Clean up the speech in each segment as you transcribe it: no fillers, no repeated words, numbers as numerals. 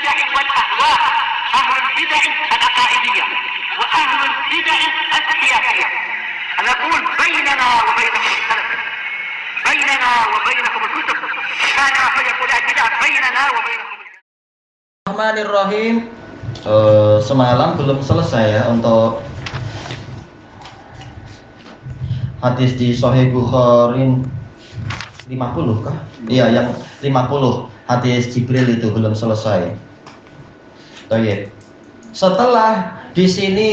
البدع والأهواء، أهل البدع العقائدية وأهل البدع السياسية. نقول بيننا وبينكم السلف، بيننا وبينكم الكتب، كان فيقول البدع بيننا وبينكم. Bismillahirrahmanirrahim. Semalam belum selesai ya untuk hadis di Sahih Bukhari 50 kah? Iya, yang 50 hadis Jibril itu belum selesai. Baik. Setelah di sini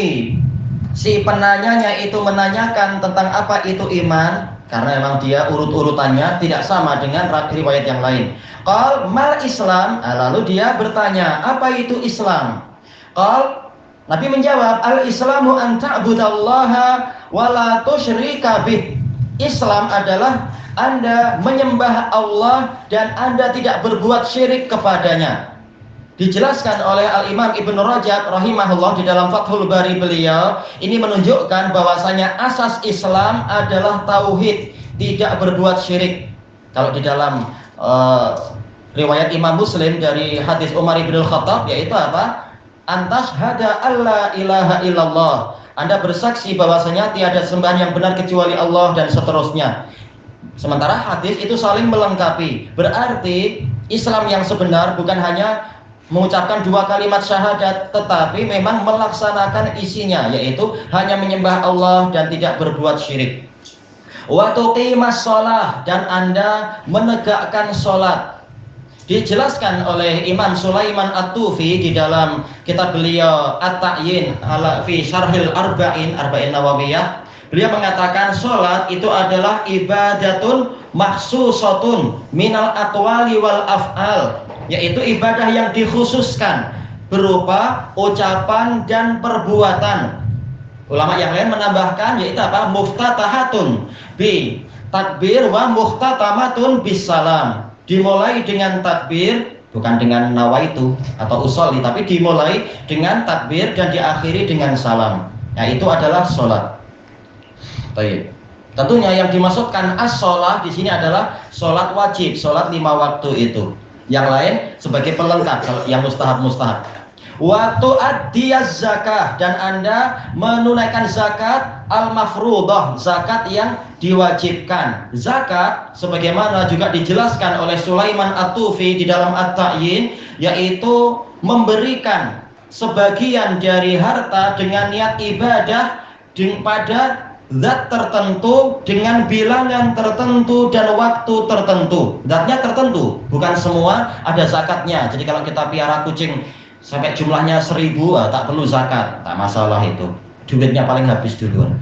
si penanyanya itu menanyakan tentang apa itu iman, karena memang dia urut-urutannya tidak sama dengan riwayat yang lain. Qal mal Islam, lalu dia bertanya, apa itu Islam? Qal, Nabi menjawab, al-Islamu an ta'budallaha wa la tusyrika bih. Islam adalah Anda menyembah Allah dan Anda tidak berbuat syirik kepadanya. Dijelaskan oleh Al-Imam Ibnu Rajab rahimahullah di dalam Fathul Bari beliau, ini menunjukkan bahwasanya asas Islam adalah tauhid, tidak berbuat syirik. Kalau di dalam riwayat Imam Muslim dari hadis Umar bin Khattab, yaitu apa? Antashhada alla ilaha illallah. Anda bersaksi bahwasanya tiada sembahan yang benar kecuali Allah, dan seterusnya. Sementara hadis itu saling melengkapi. Berarti Islam yang sebenar bukan hanya mengucapkan dua kalimat syahadat, tetapi memang melaksanakan isinya, yaitu hanya menyembah Allah dan tidak berbuat syirik. Wa tuqimas shalah, dan Anda menegakkan salat. Dijelaskan oleh Imam Sulaiman At-Tufi di dalam kitab beliau At-Ta'yin ala fi Syarhil Arba'in Nawawiyah. Beliau mengatakan salat itu adalah ibadatun makhsusatun minal aqwali wal af'al, yaitu ibadah yang dikhususkan berupa ucapan dan perbuatan. Ulama yang lain menambahkan yaitu apa? Muftatahatun bi takbir wa muhtatamatun bis salam. Dimulai dengan takbir, bukan dengan nawaitu atau usolli, tapi dimulai dengan takbir dan diakhiri dengan salam. Nah, itu adalah sholat. Baik. Tentunya yang dimaksudkan as-sholah di sini adalah sholat wajib, sholat 5 waktu itu. Yang lain sebagai pelengkap, yang mustahab-mustahab. Waktu adiyaz zakah, dan Anda menunaikan zakat al-mafruḍah, zakat yang diwajibkan. Zakat sebagaimana juga dijelaskan oleh Sulaiman At-Tufi di dalam At-Ta'yin, yaitu memberikan sebagian dari harta dengan niat ibadah pada zat tertentu dengan bilangan tertentu dan waktu tertentu. Zatnya tertentu, bukan semua ada zakatnya. Jadi kalau kita piara kucing sampai jumlahnya 1000, tak perlu zakat, tak masalah itu. Duitnya paling habis duluan.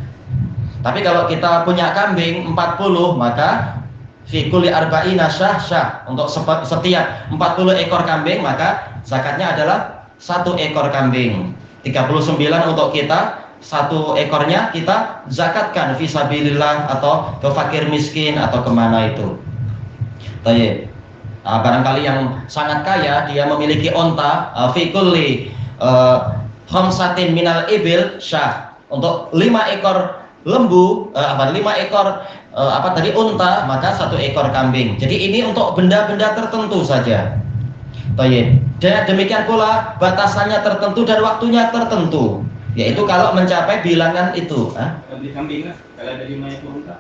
Tapi kalau kita punya kambing 40, maka fi kulli arba'ina syah, untuk setiap 40 ekor kambing maka zakatnya adalah 1 ekor kambing. 39 untuk kita, 1 ekornya kita zakatkan fisabilillah atau ke fakir miskin atau kemana itu. Baik. Barangkali yang sangat kaya, dia memiliki onta, fi kulli khamsatin minal ibil syah, untuk 5 ekor lembu, 5 ekor unta, maka 1 ekor kambing. Jadi ini untuk benda-benda tertentu saja. Baik. Dan demikian pula batasannya tertentu dan waktunya tertentu, yaitu kalau mencapai bilangan itu. Beli kambing lah, kalau ada 5 ekor unta.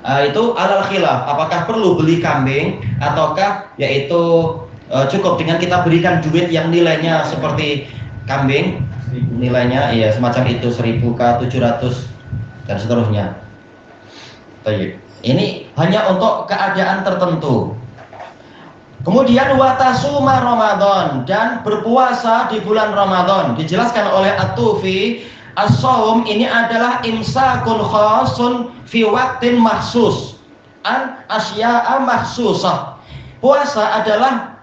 Itu alal khilaf, apakah perlu beli kambing ataukah yaitu cukup dengan kita berikan duit yang nilainya seperti kambing, nilainya ya semacam itu 1000 ke 700 dan seterusnya. Baik. Ini hanya untuk keadaan tertentu. Kemudian watasuma Ramadan, dan berpuasa di bulan Ramadan. Dijelaskan oleh At-Tufi, as-shaum ini adalah imsakun khasun fi waqtin mahsus an asya'a mahsusah. Puasa adalah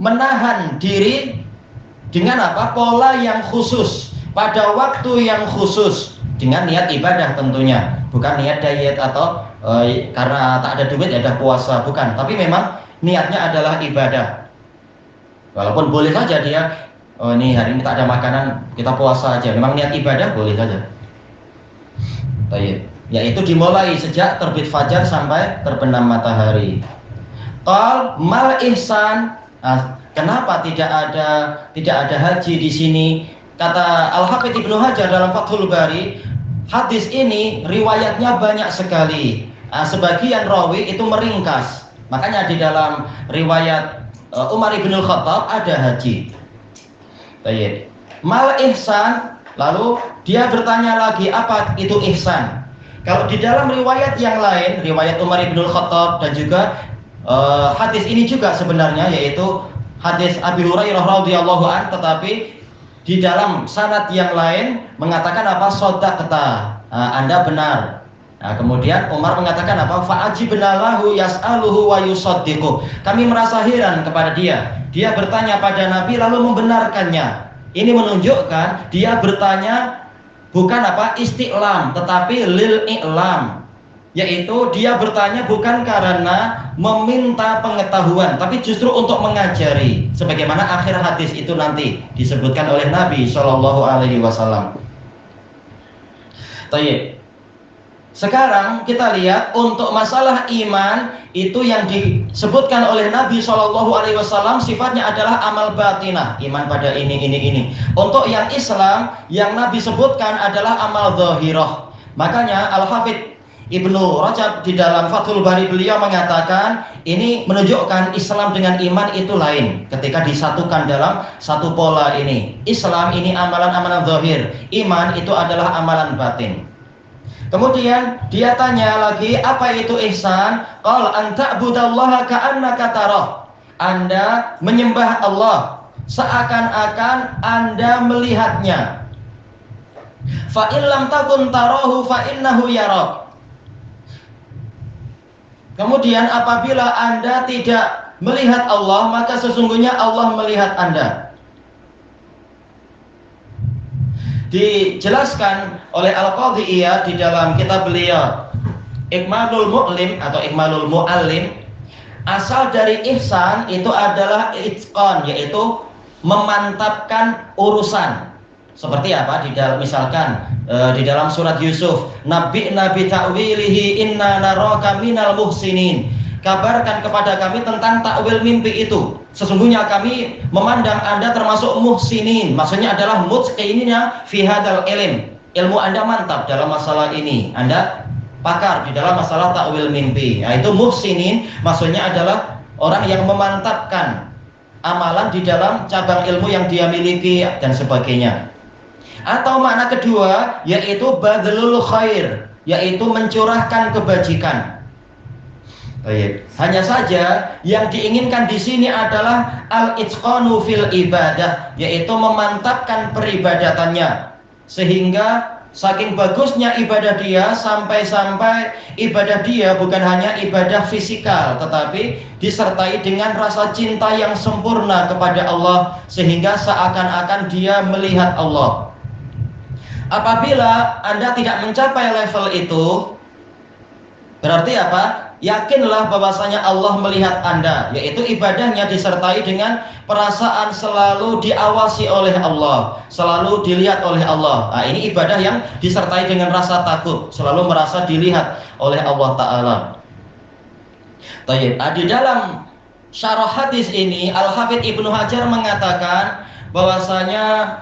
menahan diri dengan apa? Pola yang khusus, pada waktu yang khusus, dengan niat ibadah tentunya, bukan niat diet atau karena tak ada duit ya ada puasa, bukan, tapi memang niatnya adalah ibadah. Walaupun boleh saja dia, ini hari ini tak ada makanan, kita puasa aja, memang niat ibadah boleh saja. Baik. Yaitu dimulai sejak terbit fajar sampai terbenam matahari. Qal mal ihsan, Kenapa tidak ada haji di sini? Kata Al-Hafidz Ibnu Hajar dalam Fathul Bari, hadis ini riwayatnya banyak sekali. Sebagian rawi itu meringkas. Makanya di dalam riwayat Umar bin Khattab ada haji. Baik. Mal ihsan, lalu dia bertanya lagi, apa itu ihsan? Kalau di dalam riwayat yang lain, riwayat Umar bin Khattab dan juga hadis ini juga sebenarnya yaitu hadis Abi Hurairah radhiyallahu an, tetapi di dalam sanad yang lain mengatakan apa? Shadaqta, Anda benar. Nah, kemudian Umar mengatakan apa? Fa'ajibna lahu yas'aluhu wa yusaddiqu. Kami merasa heran kepada dia. Dia bertanya pada Nabi lalu membenarkannya. Ini menunjukkan dia bertanya bukan apa? Isti'lam, tetapi lil i'lam. Yaitu dia bertanya bukan karena meminta pengetahuan, tapi justru untuk mengajari. Sebagaimana akhir hadis itu nanti disebutkan oleh Nabi Shallallahu Alaihi Wasallam. Baik. Sekarang kita lihat untuk masalah iman itu yang disebutkan oleh Nabi Shallallahu Alaihi Wasallam sifatnya adalah amal batinah, iman pada ini. Untuk yang Islam yang Nabi sebutkan adalah amal zahirah. Makanya Al-Hafidz Ibnu Rajab di dalam Fathul Bari beliau mengatakan ini menunjukkan Islam dengan iman itu lain ketika disatukan dalam satu pola ini. Islam ini amalan-amalan zahir, iman itu adalah amalan batin. Kemudian dia tanya lagi, apa itu ihsan? Qal an ta'budallaha ka'annaka tarah. Anda menyembah Allah seakan-akan Anda melihatnya. Fa in lam takun tarahu fa innahu yarak. Kemudian apabila Anda tidak melihat Allah, maka sesungguhnya Allah melihat Anda. Dijelaskan oleh Al-Qadhi Iyad di dalam kitab beliau Ikmalul Mu'lim atau Ikmalul Mu'allim, asal dari ihsan itu adalah itqan, yaitu memantapkan urusan. Seperti apa? Di dalam misalkan di dalam surat Yusuf, Nabi ta'wilihi inna naraka minal muhsinin. Kabarkan kepada kami tentang takwil mimpi itu. Sesungguhnya kami memandang Anda termasuk muhsinin. Maksudnya adalah mutqinina fi hadzal ilm. Ilmu Anda mantap dalam masalah ini. Anda pakar di dalam masalah takwil mimpi. Yaitu muhsinin maksudnya adalah orang yang memantapkan amalan di dalam cabang ilmu yang dia miliki dan sebagainya. Atau makna kedua yaitu badlul khair, yaitu mencurahkan kebajikan. Baik. Hanya saja yang diinginkan di sini adalah al-itqanu fil ibadah, yaitu memantapkan peribadatannya sehingga saking bagusnya ibadah dia sampai-sampai ibadah dia bukan hanya ibadah fisikal tetapi disertai dengan rasa cinta yang sempurna kepada Allah sehingga seakan-akan dia melihat Allah. Apabila Anda tidak mencapai level itu, berarti apa? Yakinlah bahwasanya Allah melihat Anda, yaitu ibadahnya disertai dengan perasaan selalu diawasi oleh Allah, selalu dilihat oleh Allah. Nah, ini ibadah yang disertai dengan rasa takut, selalu merasa dilihat oleh Allah Ta'ala. Baik, di dalam syarah hadis ini Al-Hafidz Ibnu Hajar mengatakan bahwasanya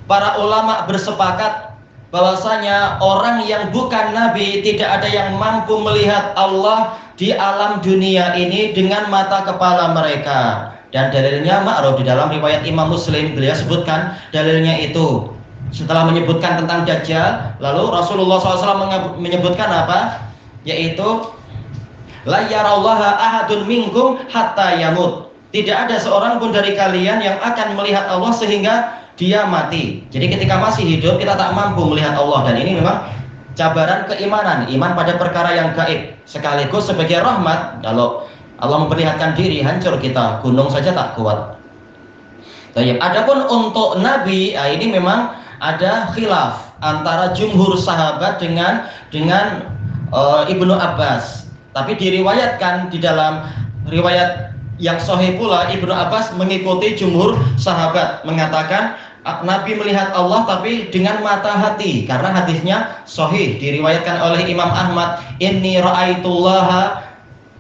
para ulama bersepakat bahwasanya orang yang bukan nabi tidak ada yang mampu melihat Allah di alam dunia ini dengan mata kepala mereka. Dan dalilnya ma'ruf di dalam riwayat Imam Muslim, beliau sebutkan dalilnya itu setelah menyebutkan tentang Dajjal, lalu Rasulullah SAW menyebutkan apa? Yaitu la yarallaha ahadun minkum hatta yamut. Tidak ada seorang pun dari kalian yang akan melihat Allah sehingga dia mati. Jadi ketika masih hidup kita tak mampu melihat Allah, dan ini memang cabaran keimanan, iman pada perkara yang gaib sekaligus sebagai rahmat. Kalau Allah memperlihatkan diri, hancur kita, gunung saja tak kuat. Baik, adapun untuk Nabi, ini memang ada khilaf antara jumhur sahabat dengan Ibnu Abbas. Tapi diriwayatkan di dalam riwayat yang sahih pula, Ibnu Abbas mengikuti jumhur sahabat, mengatakan Nabi melihat Allah tapi dengan mata hati, karena hadisnya sahih diriwayatkan oleh Imam Ahmad, inni ra'aitullaha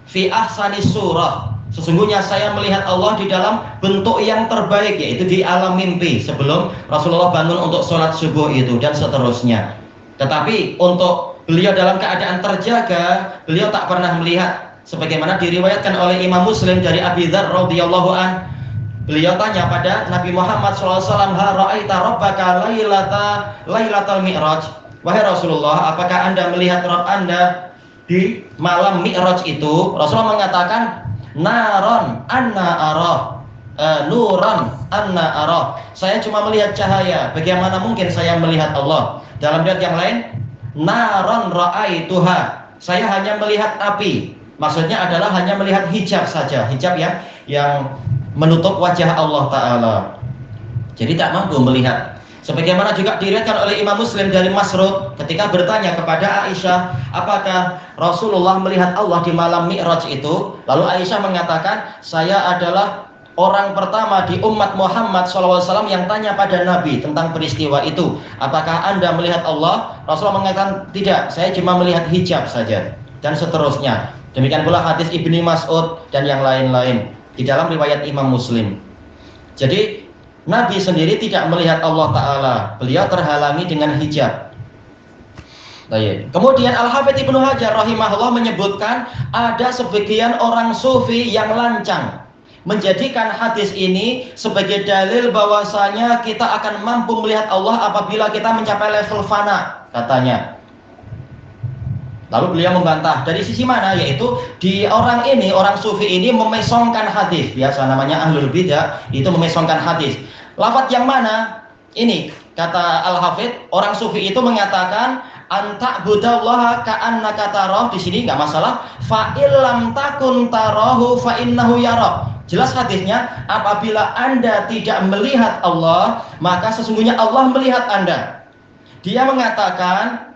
fi ahsani surah. Sesungguhnya saya melihat Allah di dalam bentuk yang terbaik, yaitu di alam mimpi sebelum Rasulullah bangun untuk sholat subuh itu, dan seterusnya. Tetapi untuk beliau dalam keadaan terjaga, beliau tak pernah melihat, sebagaimana diriwayatkan oleh Imam Muslim dari Abi Dzar radhiyallahu an. Beliau tanya pada Nabi Muhammad SAW, "Hal ra'aita rabbaka lailatal mi'raj?" Wahai Rasulullah, apakah Anda melihat Rabb Anda di malam Mi'raj itu? Rasulullah mengatakan, "Naron anna arah, nuran anna arah." Saya cuma melihat cahaya, bagaimana mungkin saya melihat Allah? Dalam riwayat yang lain, "Naron ra'aituha." Saya hanya melihat api. Maksudnya adalah hanya melihat hijab saja, hijab yang menutup wajah Allah Ta'ala. Jadi tak mampu melihat. Sebagaimana juga diriwayatkan oleh Imam Muslim dari Mas'ud ketika bertanya kepada Aisyah, apakah Rasulullah melihat Allah di malam Mi'raj itu? Lalu Aisyah mengatakan, saya adalah orang pertama di umat Muhammad SAW yang tanya pada Nabi tentang peristiwa itu. Apakah Anda melihat Allah? Rasulullah mengatakan, tidak, saya cuma melihat hijab saja. Dan seterusnya. Demikian pula hadis Ibni Mas'ud dan yang lain-lain di dalam riwayat Imam Muslim. Jadi Nabi sendiri tidak melihat Allah Ta'ala. Beliau terhalangi dengan hijab. Baik. Kemudian Al-Hafidz Ibnu Hajar rahimahullah menyebutkan ada sebagian orang sufi yang lancang menjadikan hadis ini sebagai dalil bahwasanya kita akan mampu melihat Allah apabila kita mencapai level fana, katanya. Lalu beliau membantah dari sisi mana, yaitu di orang sufi ini memesongkan hadis. Biasa namanya ahlul bidah, itu memesongkan hadis. Lafaz yang mana? Ini kata Al-Hafidz, orang sufi itu mengatakan anta budallaha ka'annaka tarah. Di sini nggak masalah. Fa illam takun tarahu fa innahu yarak. Jelas hadisnya, apabila Anda tidak melihat Allah, maka sesungguhnya Allah melihat Anda. Dia mengatakan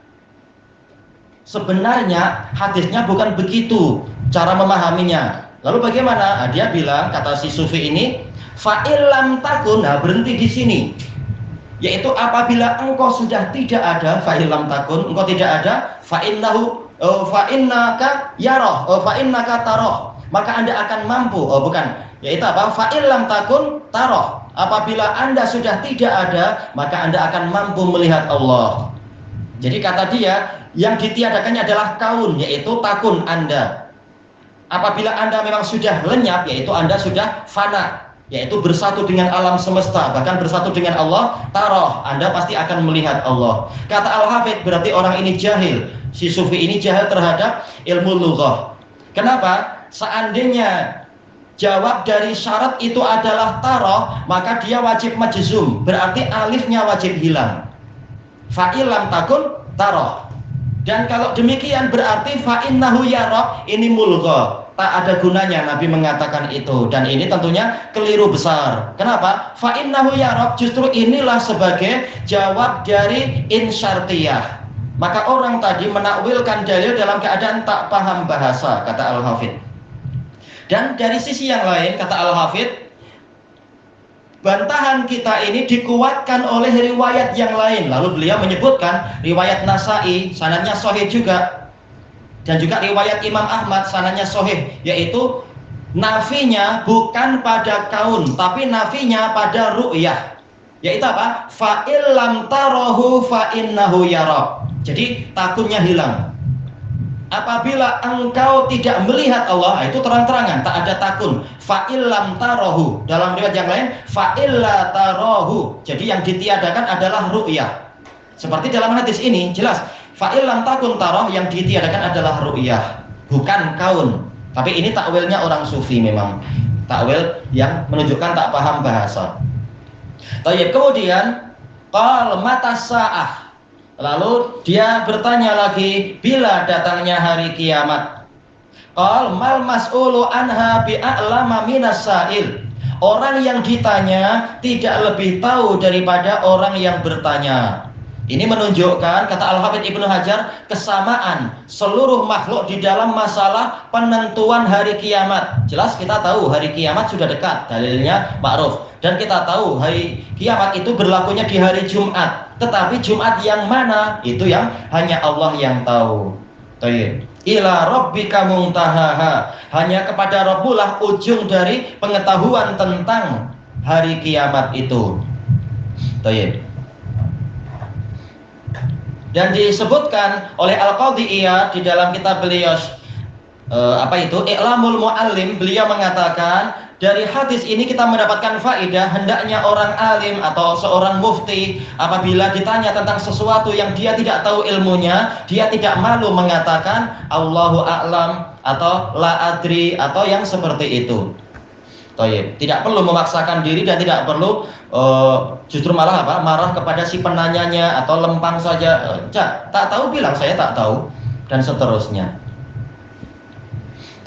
sebenarnya hadisnya bukan begitu cara memahaminya. Lalu bagaimana? Nah, dia bilang, kata si sufi ini, fa'il lam takun, nah berhenti di sini. Yaitu apabila engkau sudah tidak ada, fa'il lam takun, engkau tidak ada, fa'innaka yarah, fa'innaka taroh, maka Anda akan mampu. Yaitu apa? Fa'il lam takun taroh. Apabila Anda sudah tidak ada, maka Anda akan mampu melihat Allah. Jadi kata dia, yang ditiadakannya adalah kaun, yaitu takun Anda. Apabila Anda memang sudah lenyap, yaitu Anda sudah fana, yaitu bersatu dengan alam semesta, bahkan bersatu dengan Allah, taroh, Anda pasti akan melihat Allah. Kata Al-Hafidz, berarti orang ini jahil. Si sufi ini jahil terhadap ilmu lughah. Kenapa? Seandainya jawab dari syarat itu adalah taroh, maka dia wajib majzum, berarti alifnya wajib hilang. Fa'il lam takun taroh. Dan kalau demikian berarti fa'innahu yarab, ini mulgha. Tak ada gunanya Nabi mengatakan itu. Dan ini tentunya keliru besar. Kenapa? Fa'innahu yarab, justru inilah sebagai jawab dari insyartiyah. Maka orang tadi menakwilkan dalil dalam keadaan tak paham bahasa, kata Al-Hafidz. Dan dari sisi yang lain, kata Al-Hafidz, bantahan kita ini dikuatkan oleh riwayat yang lain. Lalu beliau menyebutkan riwayat Nasa'i, sanadnya sahih juga, dan juga riwayat Imam Ahmad, sanadnya sahih, yaitu nafinya bukan pada kaun, tapi nafinya pada ru'yah. Yaitu apa? Fa'il lam tarahu fa'innahu yarab. Jadi takunnya hilang. Apabila engkau tidak melihat Allah, itu terang-terangan, tak ada takun. Fa'il lam tarahu. Dalam riwayat yang lain, fa'il la tarahu. Jadi yang ditiadakan adalah ru'yah. Seperti dalam hadis ini, jelas. Fa'il lam takun tarah, yang ditiadakan adalah ru'yah, bukan kaun. Tapi ini takwilnya orang sufi memang. Takwil yang menunjukkan tak paham bahasa. Tayyib, kemudian, qal mata sa'ah. Lalu dia bertanya lagi, bila datangnya hari kiamat? Qal mal mas'ulu anha bi'a'lama minas sa'il. Orang yang ditanya tidak lebih tahu daripada orang yang bertanya. Ini menunjukkan, kata Al-Hafidz Ibnu Hajar, kesamaan seluruh makhluk di dalam masalah penentuan hari kiamat. Jelas kita tahu hari kiamat sudah dekat, dalilnya ma'ruf. Dan kita tahu hari kiamat itu berlakunya di hari Jumat. Tetapi Jumat yang mana? Itu yang hanya Allah yang tahu. Baik. ila rabbika muntahaha. Hanya kepada Rabbmu lah ujung dari pengetahuan tentang hari kiamat itu. Baik. Dan disebutkan oleh Al-Qadhi Iyad di dalam kitab beliau I'lamul Muallim, beliau mengatakan dari hadis ini kita mendapatkan faedah hendaknya orang alim atau seorang mufti apabila ditanya tentang sesuatu yang dia tidak tahu ilmunya, dia tidak malu mengatakan Allahu a'lam atau la adri atau yang seperti itu. Tidak perlu memaksakan diri dan tidak perlu justru malah marah kepada si penanyanya atau lempang saja. Tak tahu bilang saya tak tahu dan seterusnya.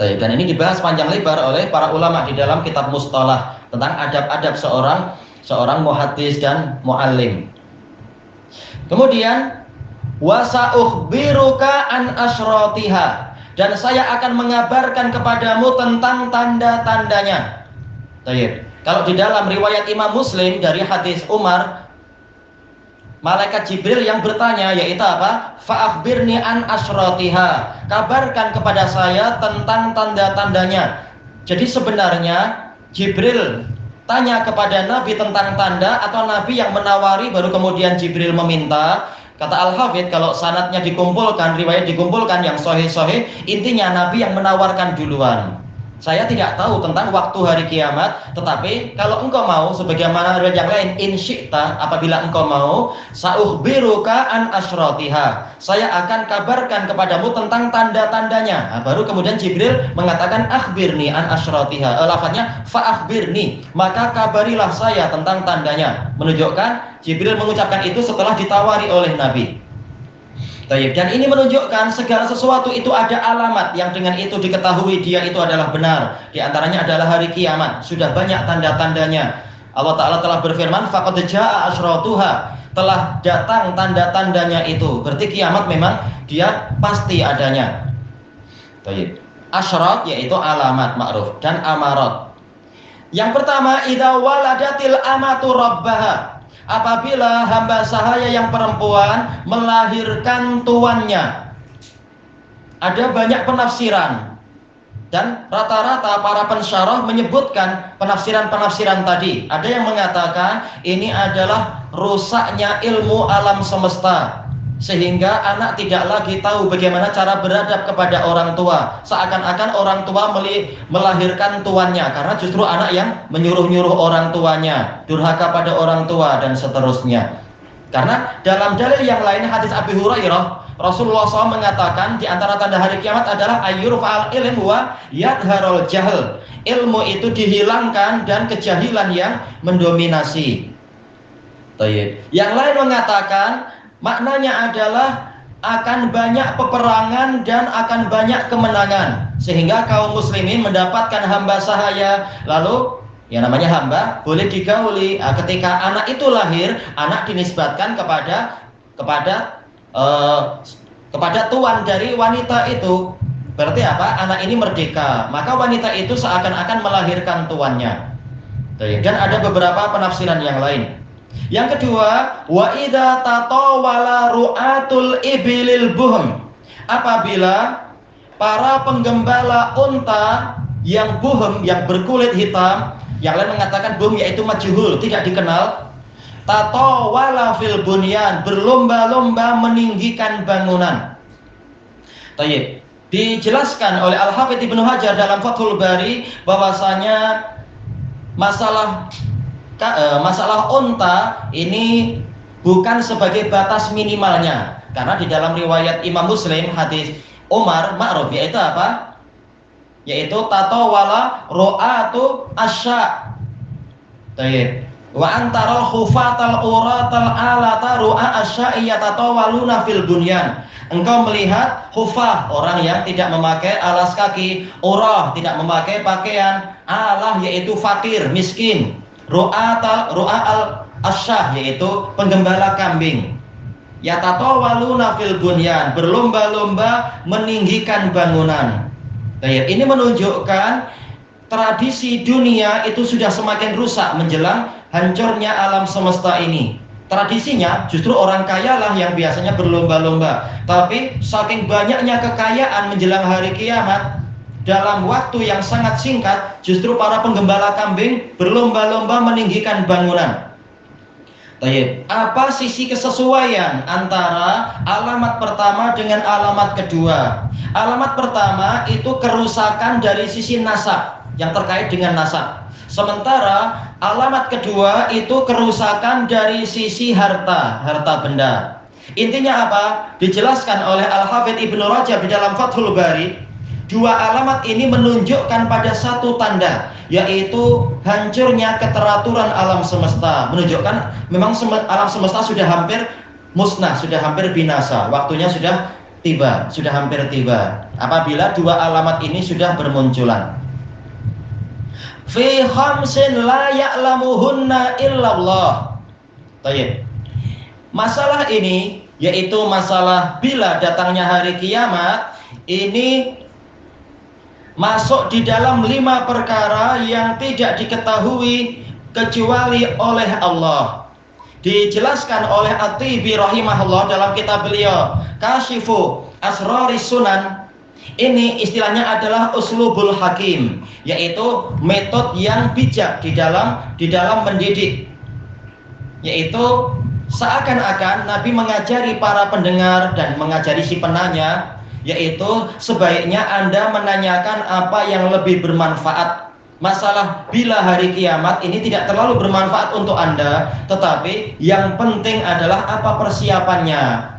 Dan ini dibahas panjang lebar oleh para ulama di dalam kitab Mustalah tentang adab-adab seorang muhaddis dan muallim. Kemudian wasaukhbiruka an asyratiha, dan saya akan mengabarkan kepadamu tentang tanda-tandanya. Kalau di dalam riwayat Imam Muslim dari hadis Umar, malaikat Jibril yang bertanya yaitu apa? Fa'akhbirni an asyratiha, kabarkan kepada saya tentang tanda-tandanya. Jadi sebenarnya Jibril tanya kepada Nabi tentang tanda atau Nabi yang menawari baru kemudian Jibril meminta. Kata Al-Hafidh kalau sanadnya dikumpulkan, riwayat dikumpulkan yang sahih-sahih, intinya Nabi yang menawarkan duluan. Saya tidak tahu tentang waktu hari kiamat, tetapi kalau engkau mau, sebagaimana riwayat yang lain, in syi'ta, apabila engkau mau, sa'ukhbiruka an asyratiha, saya akan kabarkan kepadamu tentang tanda-tandanya. Nah, baru kemudian Jibril mengatakan akhbirni an asyratiha, lafadznya fa'akhbirni, maka kabarilah saya tentang tandanya. Menunjukkan Jibril mengucapkan itu setelah ditawari oleh Nabi. Dan ini menunjukkan segala sesuatu itu ada alamat yang dengan itu diketahui dia itu adalah benar. Di antaranya adalah hari kiamat. Sudah banyak tanda-tandanya. Allah Ta'ala telah berfirman, faqad jaa'a asyratuha, telah datang tanda-tandanya itu. Berarti kiamat memang dia pasti adanya. Asyrat yaitu alamat ma'ruf dan amarat. Yang pertama, idza waladatil amatu rabbaha, apabila hamba sahaya yang perempuan melahirkan tuannya. Ada banyak penafsiran dan rata-rata para pensyarah menyebutkan penafsiran-penafsiran tadi. Ada yang mengatakan ini adalah rusaknya ilmu alam semesta, sehingga anak tidak lagi tahu bagaimana cara beradab kepada orang tua. Seakan-akan orang tua melahirkan tuannya, karena justru anak yang menyuruh-nyuruh orang tuanya, durhaka pada orang tua dan seterusnya. Karena dalam dalil yang lain hadis Abi Hurairah, Rasulullah SAW mengatakan di antara tanda hari kiamat adalah ayyurfa'al ilm wa yadharul jahl. Ilmu itu dihilangkan dan kejahilan yang mendominasi. Yang lain mengatakan maknanya adalah akan banyak peperangan dan akan banyak kemenangan, sehingga kaum muslimin mendapatkan hamba sahaya. Lalu yang namanya hamba boleh digauli. Ketika anak itu lahir, anak dinisbatkan kepada tuan dari wanita itu. Berarti apa? Anak ini merdeka, maka wanita itu seakan-akan melahirkan tuannya. Dan ada beberapa penafsiran yang lain. Yang kedua, wa idza tatawala ru'atul ibilil buhm, apabila para penggembala unta yang buhm, yang berkulit hitam, yang lain mengatakan buhm yaitu majhul, tidak dikenal, tatawala fil bunyan, berlomba-lomba meninggikan bangunan. Dijelaskan oleh Al-Hafidh Ibnu Hajar dalam Fathul Bari bahwasanya masalah unta ini bukan sebagai batas minimalnya, karena di dalam riwayat Imam Muslim hadis Umar ma'ruf yaitu apa? Yaitu tatawala ru'atu asya. Wa antaral khufatal uratal alata ru'a asya'i yatatawaluna fil bunyan. Engkau melihat khufah, orang yang tidak memakai alas kaki, urah, tidak memakai pakaian, alah yaitu fakir, miskin, ru'al asyah yaitu penggembala kambing, yatatawaluna fil bunyan, berlomba-lomba meninggikan bangunan. Ini menunjukkan tradisi dunia itu sudah semakin rusak menjelang hancurnya alam semesta ini. Tradisinya justru orang kaya lah yang biasanya berlomba-lomba. Tapi saking banyaknya kekayaan menjelang hari kiamat, dalam waktu yang sangat singkat, justru para penggembala kambing berlomba-lomba meninggikan bangunan. Baik, apa sisi kesesuaian antara alamat pertama dengan alamat kedua? Alamat pertama itu kerusakan dari sisi nasab, yang terkait dengan nasab. Sementara alamat kedua itu kerusakan dari sisi harta benda. Intinya apa? Dijelaskan oleh Al-Hafidz Ibnu Rajab di dalam Fathul Bari. Dua alamat ini menunjukkan pada satu tanda, yaitu hancurnya keteraturan alam semesta. Menunjukkan memang alam semesta sudah hampir musnah, sudah hampir binasa. Waktunya sudah tiba, sudah hampir tiba. Apabila dua alamat ini sudah bermunculan. Fi khamsin la ya'lamuhunna illallah. Baik. Masalah ini yaitu masalah bila datangnya hari kiamat ini masuk di dalam 5 perkara yang tidak diketahui kecuali oleh Allah. Dijelaskan oleh At-Tibi rahimahullah dalam kitab beliau Kashifu Asraris Sunan. Ini istilahnya adalah uslubul hakim, yaitu metode yang bijak di dalam mendidik. Yaitu seakan-akan Nabi mengajari para pendengar dan mengajari si penanya, yaitu sebaiknya Anda menanyakan apa yang lebih bermanfaat. Masalah bila hari kiamat ini tidak terlalu bermanfaat untuk Anda, tetapi yang penting adalah apa persiapannya.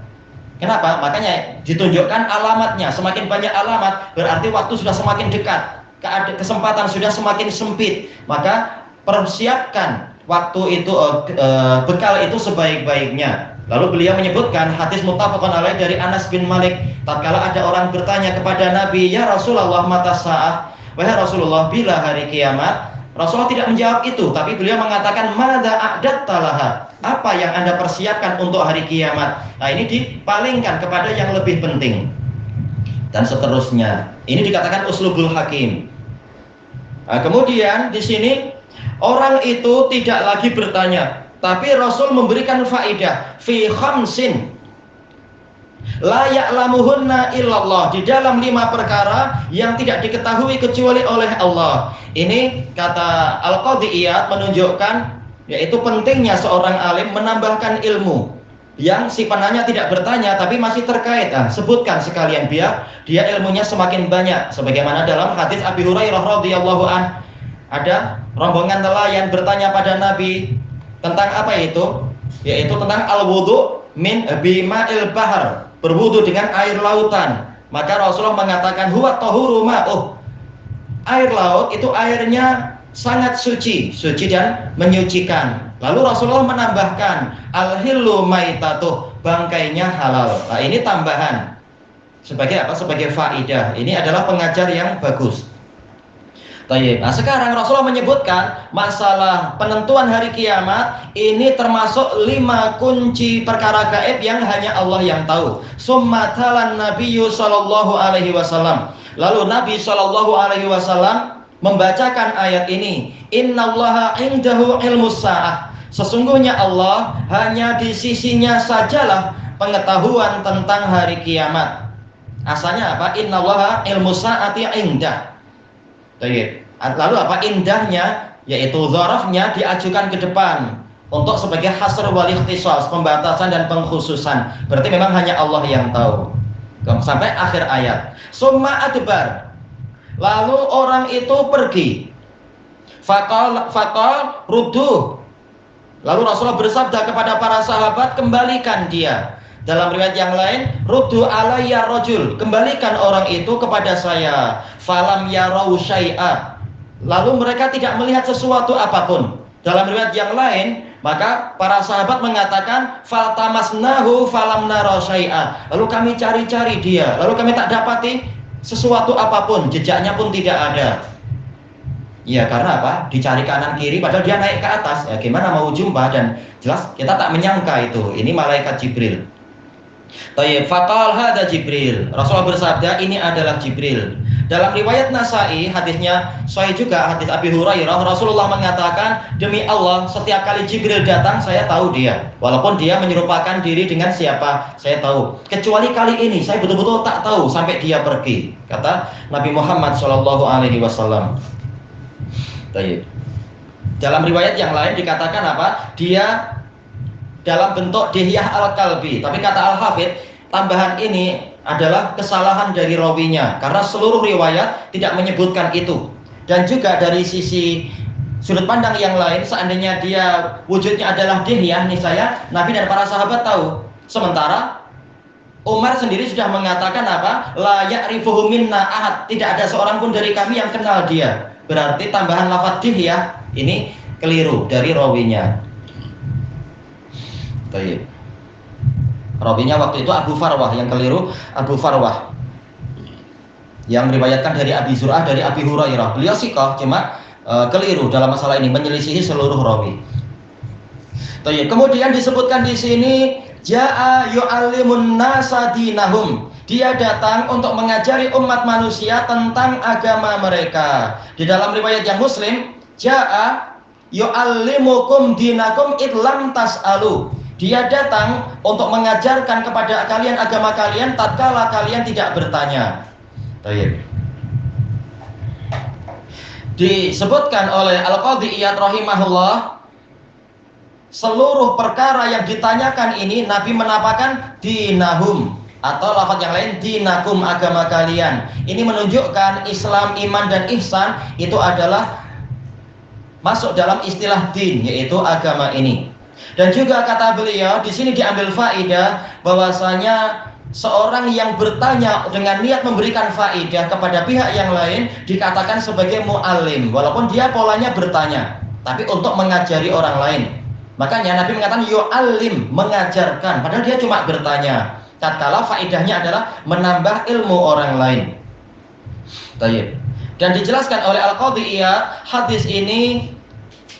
Kenapa? Makanya ditunjukkan alamatnya. Semakin banyak alamat berarti waktu sudah semakin dekat, kesempatan sudah semakin sempit. Maka persiapkan waktu itu, bekal itu sebaik-baiknya. Lalu beliau menyebutkan hadis muttafaqun alaih dari Anas bin Malik. Tatkala ada orang bertanya kepada Nabi, "Ya Rasulullah, mata sa'ah?" Wahai Rasulullah, bila hari kiamat? Rasulullah tidak menjawab itu, tapi beliau mengatakan, "Madza a'datta laha?" Apa yang Anda persiapkan untuk hari kiamat? Nah, ini dipalingkan kepada yang lebih penting. Dan seterusnya. Ini dikatakan uslubul hakim. Nah, kemudian di sini orang itu tidak lagi bertanya, tapi Rasul memberikan faedah fi khamsin la ya'lamuhunna illallah, di dalam 5 perkara yang tidak diketahui kecuali oleh Allah. Ini kata Al-Qadhi Iyad menunjukkan yaitu pentingnya seorang alim menambahkan ilmu yang si penanya tidak bertanya tapi masih terkait. Sebutkan sekalian biar dia ilmunya semakin banyak. Sebagaimana dalam hadis Abi Hurairah radhiyallahu an, ada rombongan nelayan bertanya pada Nabi tentang apa itu? Yaitu tentang al-wudu min bima'il bahar, berwudu dengan air lautan. Maka Rasulullah mengatakan huwa tahuru ma'uh, air laut itu airnya sangat suci dan menyucikan. Lalu Rasulullah menambahkan al-hillu maitatuh, bangkainya halal. Nah, ini tambahan sebagai apa? Sebagai faidah. Ini adalah pengajar yang bagus. Baik. Nah, sekarang Rasulullah menyebutkan masalah penentuan hari kiamat ini termasuk 5 kunci perkara gaib yang hanya Allah yang tahu. Summa talan Nabiyyu sallallahu alaihi wasallam. Lalu Nabi sallallahu alaihi wasallam membacakan ayat ini, innallaha indahu ilmus sa'ah. Sesungguhnya Allah hanya di sisinya sajalah pengetahuan tentang hari kiamat. Asalnya apa? Innallaha ilmus sa'ati indah. Lalu apa indahnya? Yaitu dzarafnya diajukan ke depan untuk sebagai hasr wal ikhtisas, pembatasan dan pengkhususan. Berarti memang hanya Allah yang tahu. Sampai akhir ayat. Summa adbar. Lalu orang itu pergi. Faqal rudduh. Lalu Rasulullah bersabda kepada para sahabat, kembalikan dia. Dalam riwayat yang lain, ruddu alayya rajul, kembalikan orang itu kepada saya. Falam yarau syai'a. Lalu mereka tidak melihat sesuatu apapun. Dalam riwayat yang lain, maka para sahabat mengatakan faltamasnahu falam nara syai'a. Lalu kami cari-cari dia, lalu kami tak dapati sesuatu apapun, jejaknya pun tidak ada. Ya, karena apa? Dicari kanan kiri padahal dia naik ke atas. Ya, gimana mau jumpa? Dan jelas kita tak menyangka itu. Ini malaikat Jibril. Tayyib, faqal hada Jibril. Rasulullah bersabda, ini adalah Jibril. Dalam riwayat Nasa'i, hadisnya sahih juga, hadis Abi Hurairah, Rasulullah mengatakan, demi Allah, setiap kali Jibril datang, saya tahu dia. Walaupun dia menyerupakan diri dengan siapa, saya tahu. Kecuali kali ini, saya betul-betul tak tahu sampai dia pergi. Kata Nabi Muhammad SAW. Tayyib. Dalam riwayat yang lain dikatakan apa? Dia dalam bentuk dihyah al-kalbi. Tapi kata Al-Hafidh, tambahan ini adalah kesalahan dari rawinya, karena seluruh riwayat tidak menyebutkan itu. Dan juga dari sisi sudut pandang yang lain, seandainya dia wujudnya adalah dihyah, niscaya Nabi dan para sahabat tahu. Sementara Umar sendiri sudah mengatakan apa? La ya'rifuhu minna ahad. Tidak ada seorang pun dari kami yang kenal dia. Berarti tambahan lafaz dihyah ini keliru dari rawinya. Baik. Rawinya waktu itu Abu Farwah, yang keliru Abu Farwah. Yang meriwayatkan dari Abi Zur'ah dari Abi Hurairah. Beliau siqah, cuma keliru dalam masalah ini, menyelisihi seluruh rawi. Baik. Kemudian disebutkan di sini jaa yu'allimun nasa dinahum. Dia datang untuk mengajari umat manusia tentang agama mereka. Di dalam riwayat yang Muslim, jaa yu'allimukum dinakum idlam tas'alu. Dia datang untuk mengajarkan kepada kalian agama kalian tatkala kalian tidak bertanya. Baik. Disebutkan oleh Al-Qadhi Iyad rahimahullah, seluruh perkara yang ditanyakan ini Nabi menampakkan dinahum, atau lafaz yang lain dinakum, agama kalian. Ini menunjukkan Islam, iman dan ihsan itu adalah masuk dalam istilah din, yaitu agama ini. Dan juga kata beliau, di sini diambil faidah bahwasanya seorang yang bertanya dengan niat memberikan faidah kepada pihak yang lain dikatakan sebagai mu'allim, walaupun dia polanya bertanya, tapi untuk mengajari orang lain. Makanya Nabi mengatakan yu'allim, mengajarkan, padahal dia cuma bertanya. Tatkala faidahnya adalah menambah ilmu orang lain. Baik. Dan dijelaskan oleh Al-Qadhi Iyad, hadis ini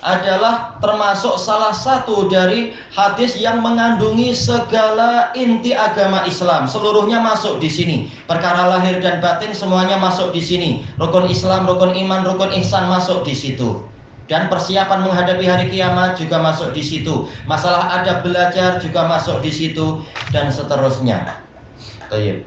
adalah termasuk salah satu dari hadis yang mengandungi segala inti agama Islam. Seluruhnya masuk di sini. Perkara lahir dan batin semuanya masuk di sini. Rukun Islam, rukun iman, rukun ihsan masuk di situ. Dan persiapan menghadapi hari kiamat juga masuk di situ. Masalah adab belajar juga masuk di situ, dan seterusnya. Baik.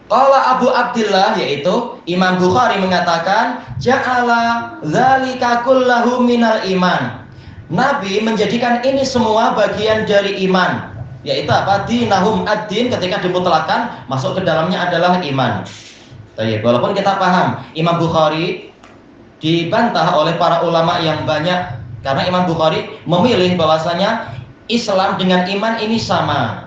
Qala Abu Abdillah, yaitu Imam Bukhari mengatakan, ja'ala dzalika kullahu minal iman. Nabi menjadikan ini semua bagian dari iman, yaitu apa? Dinahum ad-din, ketika dimutlakan masuk ke dalamnya adalah iman. Baik, walaupun kita paham Imam Bukhari dibantah oleh para ulama yang banyak, karena Imam Bukhari memilih bahwasanya Islam dengan iman ini sama.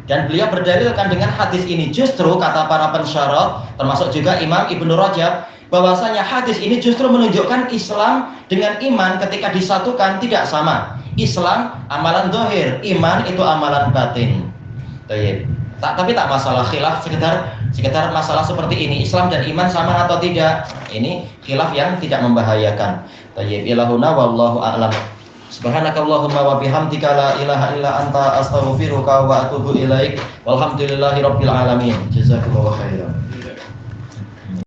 Dan beliau berdalilkan dengan hadis ini. Justru kata para pensyarah, termasuk juga Imam Ibnu Rajab, bahwasanya hadis ini justru menunjukkan Islam dengan iman ketika disatukan tidak sama. Islam amalan zahir, iman itu amalan batin. Tapi tak masalah, khilaf sekedar masalah seperti ini, Islam dan iman sama atau tidak. Ini khilaf yang tidak membahayakan. Tayyib, ilahuna wallahu a'lam. Subhanakallahumma wa bihamdika la ilaha illa anta astaghfiruka wa atubu ilaik. Walhamdulillahirabbil alamin. Jazakumullahu khairan.